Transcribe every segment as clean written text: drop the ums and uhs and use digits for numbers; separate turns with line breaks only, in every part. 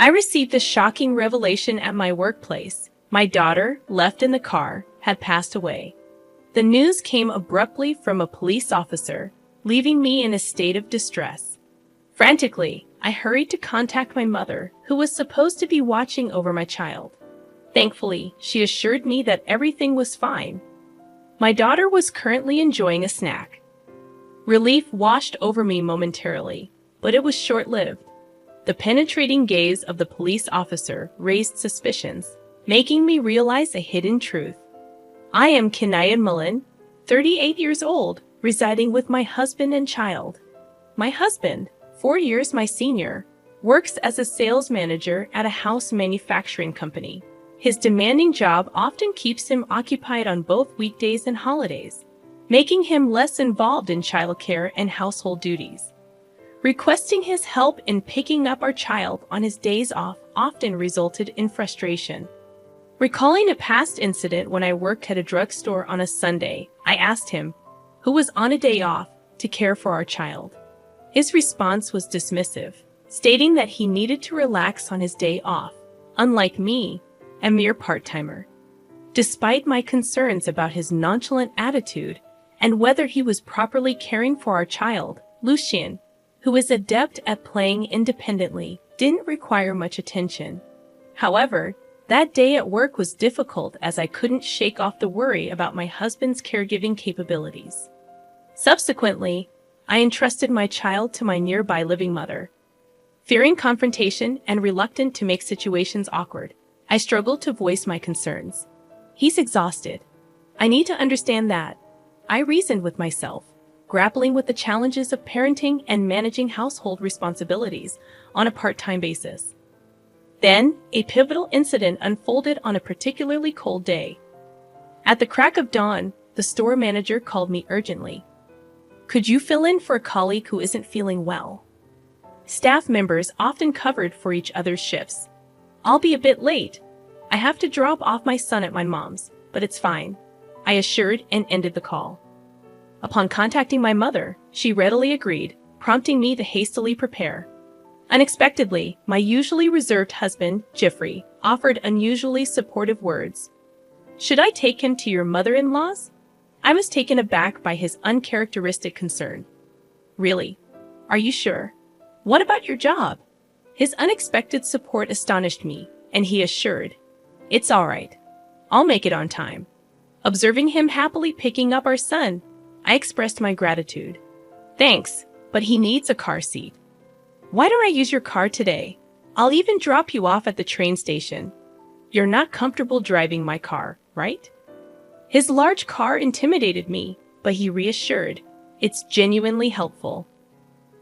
I received a shocking revelation at my workplace. My daughter, left in the car, had passed away. The news came abruptly from a police officer, leaving me in a state of distress. Frantically, I hurried to contact my mother, who was supposed to be watching over my child. Thankfully, she assured me that everything was fine. My daughter was currently enjoying a snack. Relief washed over me momentarily, but it was short-lived. The penetrating gaze of the police officer raised suspicions, making me realize a hidden truth. I am Kinaya Mullen, 38 years old, residing with my husband and child. My husband, 4 years my senior, works as a sales manager at a house manufacturing company. His demanding job often keeps him occupied on both weekdays and holidays, making him less involved in childcare and household duties. Requesting his help in picking up our child on his days off often resulted in frustration. Recalling a past incident when I worked at a drugstore on a Sunday, I asked him, who was on a day off, to care for our child. His response was dismissive, stating that he needed to relax on his day off, unlike me, a mere part-timer. Despite my concerns about his nonchalant attitude and whether he was properly caring for our child, Lucien, who is adept at playing independently, didn't require much attention. However, that day at work was difficult as I couldn't shake off the worry about my husband's caregiving capabilities. Subsequently, I entrusted my child to my nearby living mother. Fearing confrontation and reluctant to make situations awkward, I struggled to voice my concerns. He's exhausted. I need to understand that. I reasoned with myself, grappling with the challenges of parenting and managing household responsibilities on a part-time basis. Then, a pivotal incident unfolded on a particularly cold day. At the crack of dawn, the store manager called me urgently. Could you fill in for a colleague who isn't feeling well? Staff members often covered for each other's shifts. I'll be a bit late. I have to drop off my son at my mom's, but it's fine, I assured and ended the call. Upon contacting my mother, she readily agreed, prompting me to hastily prepare. Unexpectedly, my usually reserved husband, Jeffrey, offered unusually supportive words. Should I take him to your mother-in-law's? I was taken aback by his uncharacteristic concern. Really? Are you sure? What about your job? His unexpected support astonished me, and he assured, it's all right. I'll make it on time. Observing him happily picking up our son, I expressed my gratitude. Thanks, but he needs a car seat. Why don't I use your car today? I'll even drop you off at the train station. You're not comfortable driving my car, right? His large car intimidated me, but he reassured, it's genuinely helpful.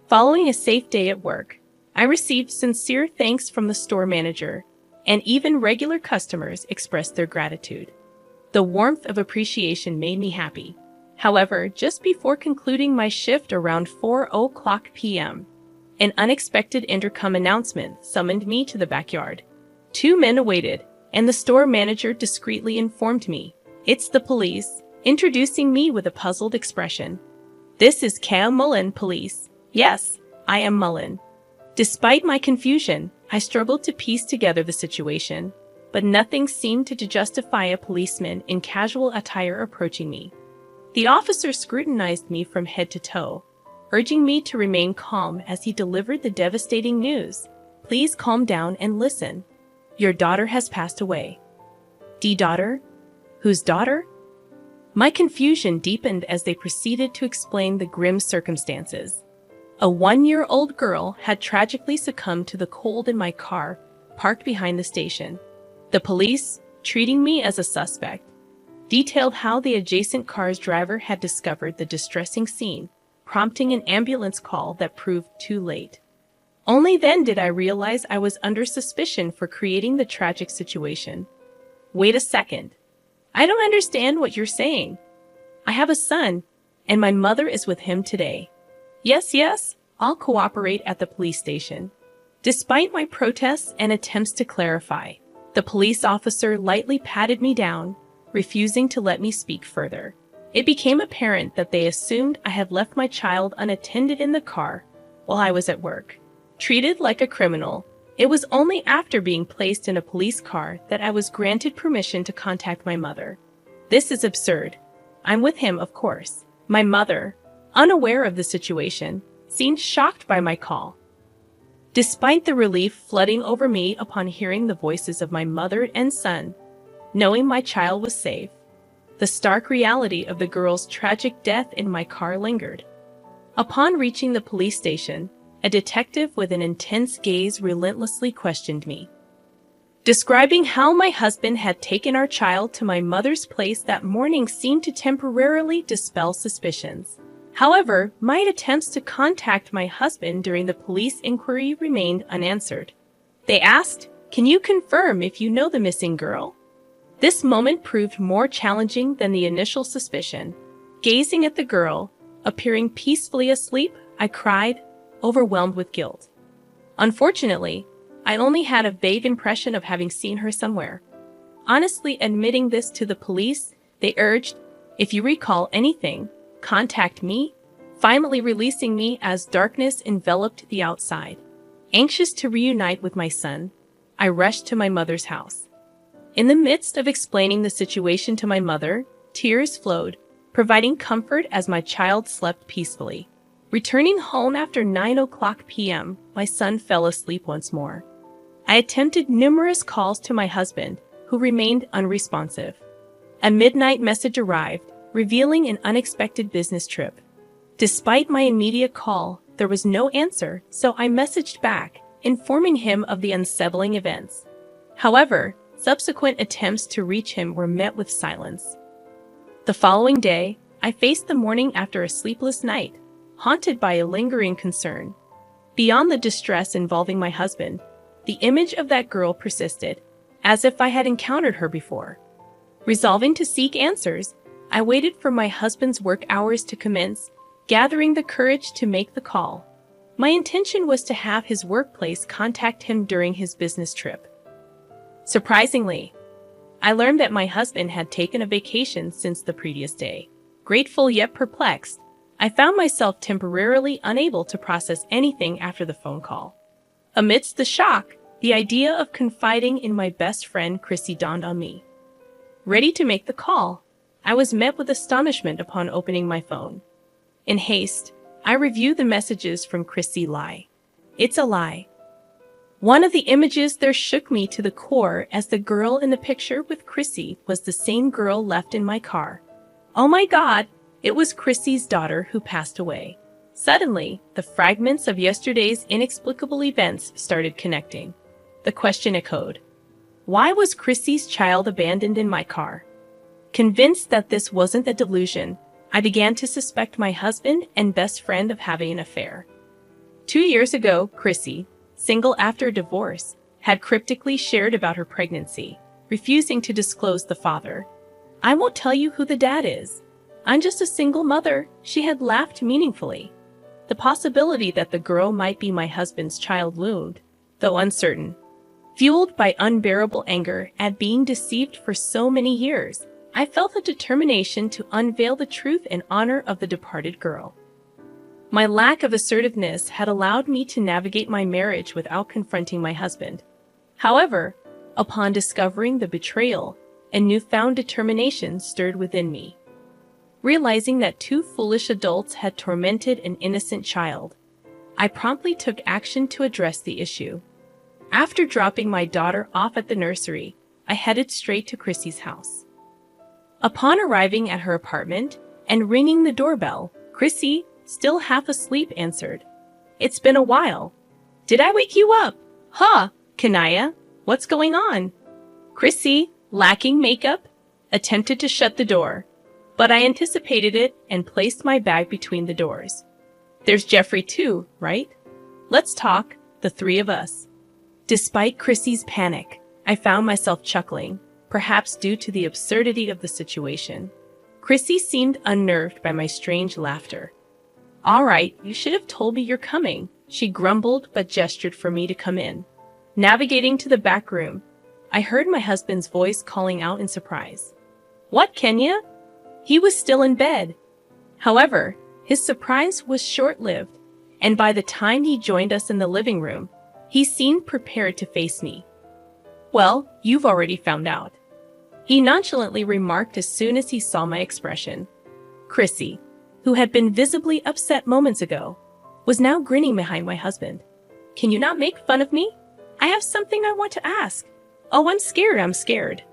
Following a safe day at work, I received sincere thanks from the store manager, and even regular customers expressed their gratitude. The warmth of appreciation made me happy. However, just before concluding my shift around 4:00 p.m., an unexpected intercom announcement summoned me to the backyard. 2 men awaited, and the store manager discreetly informed me, it's the police, introducing me with a puzzled expression. This is Cam Mullen, police. Yes, I am Mullen. Despite my confusion, I struggled to piece together the situation, but nothing seemed to justify a policeman in casual attire approaching me. The officer scrutinized me from head to toe, urging me to remain calm as he delivered the devastating news. Please calm down and listen. Your daughter has passed away. Daughter? Whose daughter? My confusion deepened as they proceeded to explain the grim circumstances. A 1-year-old girl had tragically succumbed to the cold in my car, parked behind the station. The police, treating me as a suspect, detailed how the adjacent car's driver had discovered the distressing scene, prompting an ambulance call that proved too late. Only then did I realize I was under suspicion for creating the tragic situation. Wait a second. I don't understand what you're saying. I have a son, and my mother is with him today. Yes, I'll cooperate at the police station. Despite my protests and attempts to clarify, the police officer lightly patted me down, refusing to let me speak further. It became apparent that they assumed I had left my child unattended in the car while I was at work. Treated like a criminal, It was only after being placed in a police car that I was granted permission to contact my mother. This is absurd. I'm with him, of course. My mother, unaware of the situation, seemed shocked by my call. Despite the relief flooding over me upon hearing the voices of my mother and son, knowing my child was safe, the stark reality of the girl's tragic death in my car lingered. Upon reaching the police station, a detective with an intense gaze relentlessly questioned me, describing how my husband had taken our child to my mother's place that morning seemed to temporarily dispel suspicions. However, my attempts to contact my husband during the police inquiry remained unanswered. They asked, "Can you confirm if you know the missing girl?" This moment proved more challenging than the initial suspicion. Gazing at the girl, appearing peacefully asleep, I cried, overwhelmed with guilt. Unfortunately, I only had a vague impression of having seen her somewhere. Honestly admitting this to the police, they urged, "If you recall anything, contact me," finally releasing me as darkness enveloped the outside. Anxious to reunite with my son, I rushed to my mother's house. In the midst of explaining the situation to my mother, tears flowed, providing comfort as my child slept peacefully. Returning home after 9 p.m., my son fell asleep once more. I attempted numerous calls to my husband, who remained unresponsive. A midnight message arrived, revealing an unexpected business trip. Despite my immediate call, there was no answer, so I messaged back, informing him of the unsettling events. However, subsequent attempts to reach him were met with silence. The following day, I faced the morning after a sleepless night, haunted by a lingering concern. Beyond the distress involving my husband, the image of that girl persisted, as if I had encountered her before. Resolving to seek answers, I waited for my husband's work hours to commence, gathering the courage to make the call. My intention was to have his workplace contact him during his business trip. Surprisingly, I learned that my husband had taken a vacation since the previous day. Grateful yet perplexed, I found myself temporarily unable to process anything after the phone call. Amidst the shock, the idea of confiding in my best friend Chrissy dawned on me. Ready to make the call, I was met with astonishment upon opening my phone. In haste, I reviewed the messages from Chrissy. Lie. It's a lie. One of the images there shook me to the core, as the girl in the picture with Chrissy was the same girl left in my car. Oh my God, it was Chrissy's daughter who passed away. Suddenly, the fragments of yesterday's inexplicable events started connecting. The question echoed. Why was Chrissy's child abandoned in my car? Convinced that this wasn't a delusion, I began to suspect my husband and best friend of having an affair. 2 years ago, Chrissy, single after a divorce, had cryptically shared about her pregnancy, refusing to disclose the father. "I won't tell you who the dad is. I'm just a single mother," she had laughed meaningfully. The possibility that the girl might be my husband's child loomed, though uncertain. Fueled by unbearable anger at being deceived for so many years, I felt a determination to unveil the truth in honor of the departed girl. My lack of assertiveness had allowed me to navigate my marriage without confronting my husband. However, upon discovering the betrayal, a newfound determination stirred within me. Realizing that 2 foolish adults had tormented an innocent child, I promptly took action to address the issue. After dropping my daughter off at the nursery, I headed straight to Chrissy's house. Upon arriving at her apartment and ringing the doorbell, Chrissy, still half asleep, answered. "It's been a while. Did I wake you up? Huh, Kanaya, what's going on?" Chrissy, lacking makeup, attempted to shut the door, but I anticipated it and placed my bag between the doors. "There's Jeffrey too, right? Let's talk, the 3 of us." Despite Chrissy's panic, I found myself chuckling, perhaps due to the absurdity of the situation. Chrissy seemed unnerved by my strange laughter. "All right, you should have told me you're coming," she grumbled but gestured for me to come in. Navigating to the back room, I heard my husband's voice calling out in surprise. "What, Kenya?" He was still in bed. However, his surprise was short-lived, and by the time he joined us in the living room, He seemed prepared to face me. "Well, you've already found out," he nonchalantly remarked as soon as he saw my expression. Chrissy, who had been visibly upset moments ago, was now grinning behind my husband. "Can you not make fun of me? I have something I want to ask." "Oh, I'm scared."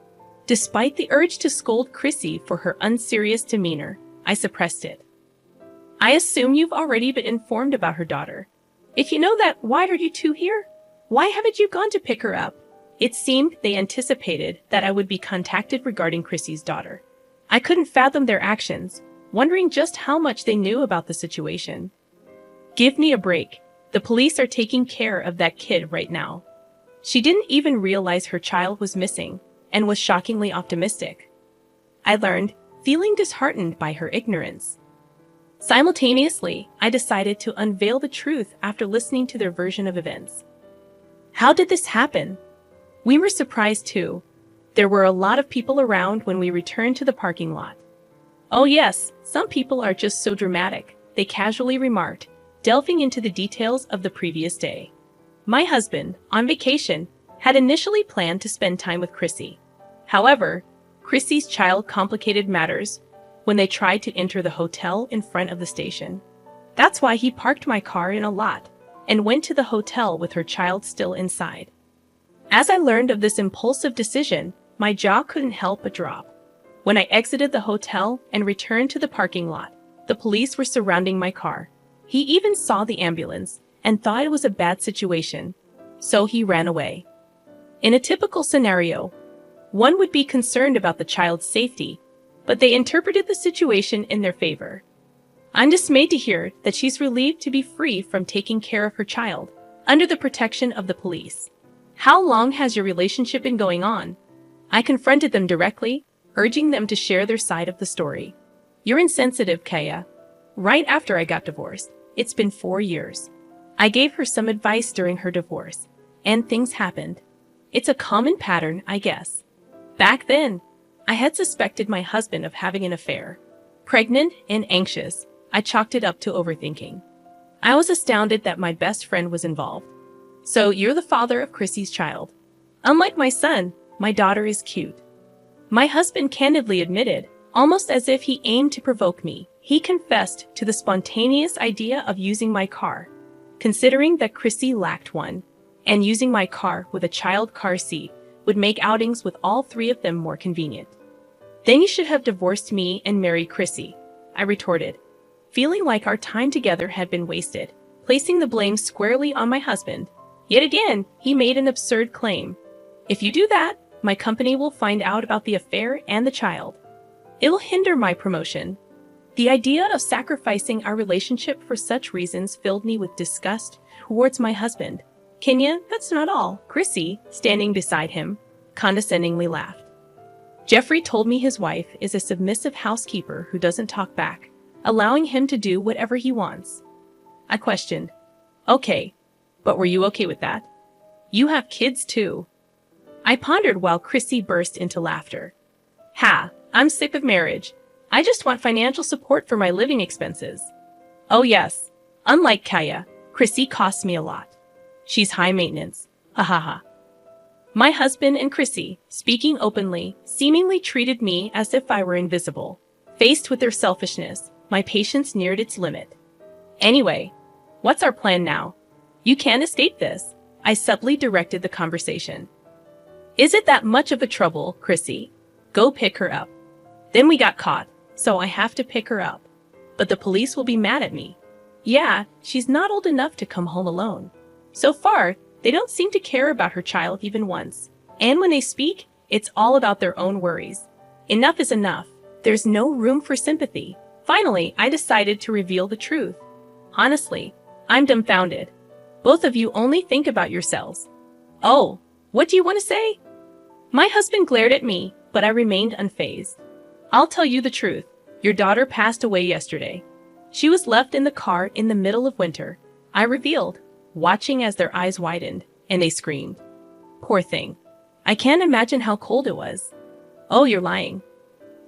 Despite the urge to scold Chrissy for her unserious demeanor, I suppressed it. "I assume you've already been informed about her daughter. If you know that, why are you two here? Why haven't you gone to pick her up?" It seemed they anticipated that I would be contacted regarding Chrissy's daughter. I couldn't fathom their actions, wondering just how much they knew about the situation. "Give me a break. The police are taking care of that kid right now." She didn't even realize her child was missing and was shockingly optimistic. I learned, feeling disheartened by her ignorance. Simultaneously, I decided to unveil the truth after listening to their version of events. "How did this happen?" We were surprised too. There were a lot of people around when we returned to the parking lot. "Oh yes, some people are just so dramatic," they casually remarked, delving into the details of the previous day. My husband, on vacation, had initially planned to spend time with Chrissy. However, Chrissy's child complicated matters when they tried to enter the hotel in front of the station. That's why he parked my car in a lot and went to the hotel with her child still inside. As I learned of this impulsive decision, my jaw couldn't help but drop. When I exited the hotel and returned to the parking lot, the police were surrounding my car. He even saw the ambulance and thought it was a bad situation, so he ran away. In a typical scenario, one would be concerned about the child's safety, but they interpreted the situation in their favor. I'm dismayed to hear that she's relieved to be free from taking care of her child, under the protection of the police. "How long has your relationship been going on?" I confronted them directly, urging them to share their side of the story. "You're insensitive, Kaya. Right after I got divorced, it's been 4 years. I gave her some advice during her divorce, and things happened. It's a common pattern, I guess. Back then, I had suspected my husband of having an affair. Pregnant and anxious, I chalked it up to overthinking. I was astounded that my best friend was involved. So you're the father of Chrissy's child. Unlike my son, my daughter is cute." My husband candidly admitted, almost as if he aimed to provoke me. He confessed to the spontaneous idea of using my car, considering that Chrissy lacked one, and using my car with a child car seat would make outings with all three of them more convenient. "Then you should have divorced me and married Chrissy," I retorted, feeling like our time together had been wasted, placing the blame squarely on my husband. Yet again, he made an absurd claim. "If you do that, my company will find out about the affair and the child. It will hinder my promotion." The idea of sacrificing our relationship for such reasons filled me with disgust towards my husband. "Kenya, that's not all." Chrissy, standing beside him, condescendingly laughed. "Jeffrey told me his wife is a submissive housekeeper who doesn't talk back, allowing him to do whatever he wants." I questioned, "Okay, but were you okay with that? You have kids too." I pondered while Chrissy burst into laughter. "Ha, I'm sick of marriage. I just want financial support for my living expenses." "Oh yes, unlike Kaya, Chrissy costs me a lot. She's high maintenance. Ha ha ha." My husband and Chrissy, speaking openly, seemingly treated me as if I were invisible. Faced with their selfishness, my patience neared its limit. "Anyway, what's our plan now? You can't escape this." I subtly directed the conversation. "Is it that much of a trouble, Chrissy? Go pick her up." "Then we got caught, so I have to pick her up. But the police will be mad at me." "Yeah, she's not old enough to come home alone. So far, they don't seem to care about her child even once. And when they speak, it's all about their own worries. Enough is enough. There's no room for sympathy." Finally, I decided to reveal the truth. "Honestly, I'm dumbfounded. Both of you only think about yourselves." "Oh, what do you want to say?" My husband glared at me, but I remained unfazed. "I'll tell you the truth. Your daughter passed away yesterday. She was left in the car in the middle of winter," I revealed, watching as their eyes widened, and they screamed. "Poor thing. I can't imagine how cold it was." "Oh, you're lying.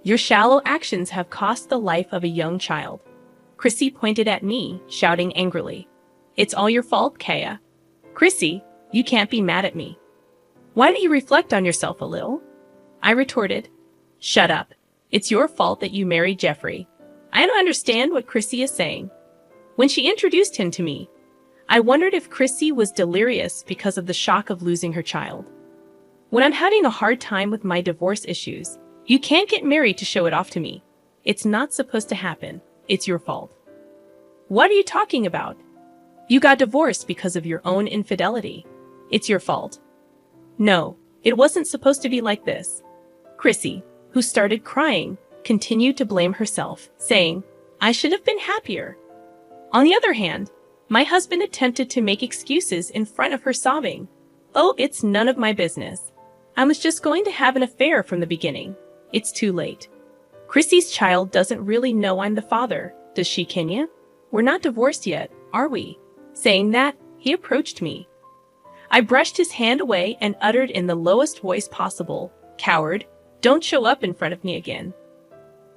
Your shallow actions have cost the life of a young child." Chrissy pointed at me, shouting angrily. "It's all your fault, Kaya." "Chrissy, You can't be mad at me. Why don't you reflect on yourself a little? I retorted. Shut up. It's your fault that you married Jeffrey. I don't understand what Chrissy is saying. When she introduced him to me, I wondered if Chrissy was delirious because of the shock of losing her child. When I'm having a hard time with my divorce issues, you can't get married to show it off to me. It's not supposed to happen. It's your fault. What are you talking about? You got divorced because of your own infidelity. It's your fault. No, it wasn't supposed to be like this. Chrissy, who started crying, continued to blame herself, saying, I should have been happier. On the other hand, my husband attempted to make excuses in front of her, sobbing. Oh, it's none of my business. I was just going to have an affair from the beginning. It's too late. Chrissy's child doesn't really know I'm the father, does she, Kenya? We're not divorced yet, are we? Saying that, he approached me. I brushed his hand away and uttered in the lowest voice possible, Coward, don't show up in front of me again.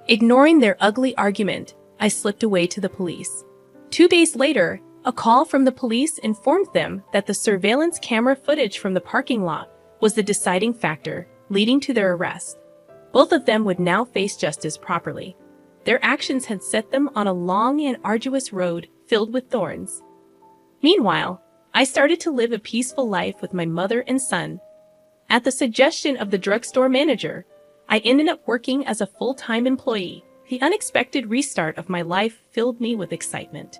Ignoring their ugly argument, I slipped away to the police. 2 days later, a call from the police informed them that the surveillance camera footage from the parking lot was the deciding factor, leading to their arrest. Both of them would now face justice properly. Their actions had set them on a long and arduous road filled with thorns. Meanwhile, I started to live a peaceful life with my mother and son. At the suggestion of the drugstore manager, I ended up working as a full-time employee. The unexpected restart of my life filled me with excitement.